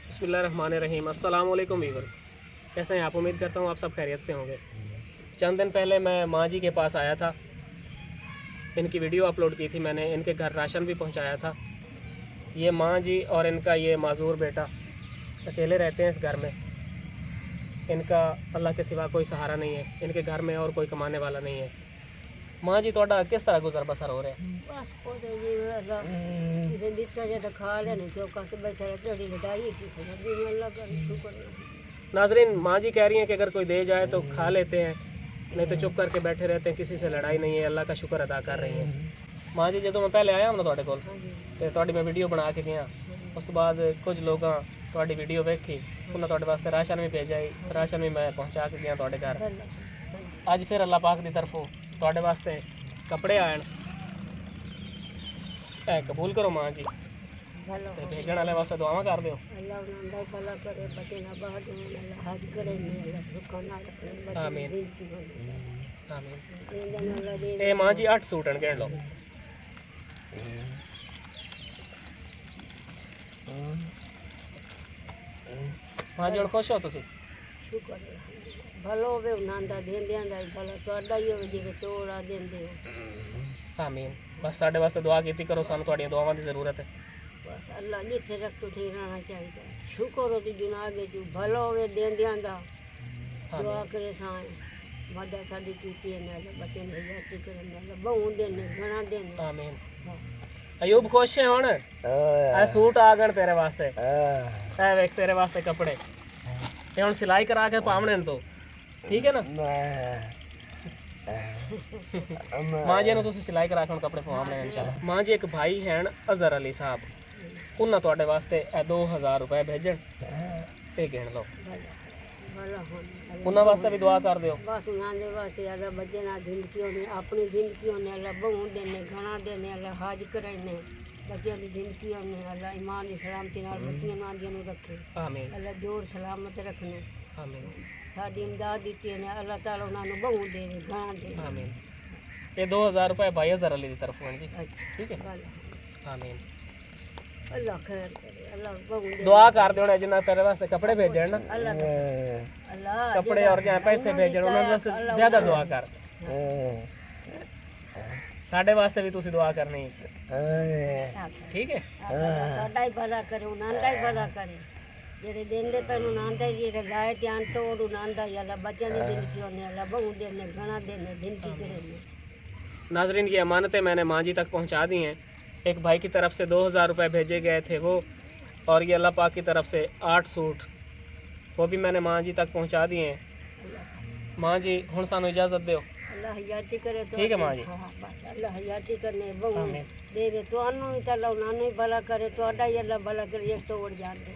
बिस्मिल्लाहिर्रहमानिर्रहीम। अस्सलाम वालेकुम व्यूअर्स, कैसे हैं आप? उम्मीद करता हूँ आप सब खैरियत से होंगे। चंद दिन पहले मैं माँ जी के पास आया था, इनकी वीडियो अपलोड की थी मैंने, इनके घर राशन भी पहुँचाया था। ये माँ जी और इनका ये माजूर बेटा अकेले रहते हैं इस घर में। इनका अल्लाह के सिवा कोई सहारा नहीं है, इनके घर में और कोई कमाने वाला नहीं है। माँ जी थोड़ा किस तरह गुजर बसर हो रहा है? बस कुछ नहीं अल्लाह किसी दिता जाए तो खा लेने जो के बैठे रहते हैं लड़ाई किसी ने भी अल्लाह का शुक्र है। नाजरीन, माँ जी कह रही हैं कि अगर कोई दे जाए तो खा लेते हैं, नहीं तो चुप करके बैठे रहते हैं, किसी से लड़ाई नहीं है, अल्लाह का शुक्र अदा कर रही हैं। माँ जी जो मैं पहले आया हूँ ना ਤੁਹਾਡੇ ਕੋਲ ਤੇ ਤੁਹਾਡੀ मैं वीडियो बना के गया, उस तो बाद कुछ लोग ਤੁਹਾਡੀ वीडियो वेखी, उन्हें ਤੁਹਾਡੇ वास्ते राशन भी भेजा, राशन भी मैं पहुँचा के गया ਤੁਹਾਡੇ घर। अज फिर अल्लाह पाक की तरफों ਤੁਹਾਡੇ वास्ते कपड़े आए, कबूल करो माँ जी, ते भेजने वाले वास्ते दुआवां कर दो। अल्लाह उन्हें भला करे, बच्चे ना बाहर अल्लाह हज करे, अल्लाह सुख ना रखे, आमीन जिंदगी आमीन। अल्लाह ए माँ जी 8 सूट हैं, गिन लो। माँ जी हुण खुश हो तुसी? शुक्र है भलो होवे उन्हां दा देंदियां दा भला तुहाडा ही होवे जिवे तोड़ा देंदे हो। आमीन। बस साडे वास्ते दुआ कीती करो, सानू तुहाडियां दुआवां दी जरूरत है। बस अल्लाह जिथे रखो थे रहना चाहिए। शुक्र हो दिन आगे जो भलो होवे देंदियां दा दुआ करे साए मदद साडी कीती है ना बच्चे ने हयाती करे ना बहु देने घना देने। आमीन। अयूब खुश है हुण? आ सूट आ गए तेरे वास्ते, ए वेख तेरे वास्ते कपड़े, ते हुण सिलाई करा के पावणे तो ठीक है ना? माँ जी तुम सिलाई करा के हुण कपड़े पवावणे इंशाअल्लाह। माँ जी एक भाई हैं अजहर अली साहब, उन्हें तुहाडे वास्ते 2000 रुपए भेजण, ते गिण लो, उन्हां वास्ते भी दुआ कर दियो। बस उन्हां वास्ते अल्लाह बच्चे ना जिंदगी होनी, अपनी जिंदगी होने अल्लाह बहु देने घना देने, अल्लाह हज कराने बच्चों की जिंदगी होने, अल्लाह ईमान की सलामती नाल बच्चियां नादियां नूं रखे, आमीन अल्लाह जोर सलामत रखने, आमीन साडी इमदाद दी ने अल्लाह ताला उन्हां नूं बहु देवे घना देवे। आमीन। ये 2000 रुपए भाई अजहर अली की तरफ जी, ठीक है? आमीन। अल्लाह खैर करे, अल्लाह बहु दे दुआ कर दो जिन्ना तेरे वास्ते कपड़े भेजण ना, अल्लाह कपड़े और जहाँ पैसे भेजण उन्हां वास्ते ज्यादा दुआ कर। साडे वास्ते भी तुसी दुआ करनी, ठीक है? साडा ही भला करे, उन्हां दा ही भला करे, जेड़े देंदे पे उन्हां दा ही, जेड़े लाए ध्यान तोड़ उन्हां दा ही, अल्लाह बच्चों की जिंदगी होने अल्लाह बहु देने घना देने जिंदगी करे। नाजरीन की अमानतें मैंने माँ जी तक पहुँचा दी हैं। एक भाई की तरफ से 2000 रुपये भेजे गए थे वो, और ये अल्लाह पाक की तरफ से 8 सूट, वो भी मैंने माँ जी तक पहुँचा दिए हैं। माँ जी हुण सानू इजाज़त दो, अल्लाह हयाती करे तो ठीक है माँ जी? हाँ बस अल्लाह हयाती करने बहु दे दे, तुहानू ही तो अल्लाह उन्हां नूं ही भला करे, तुहाडा ही अल्लाह भला करे, एक तोड़ जान दे।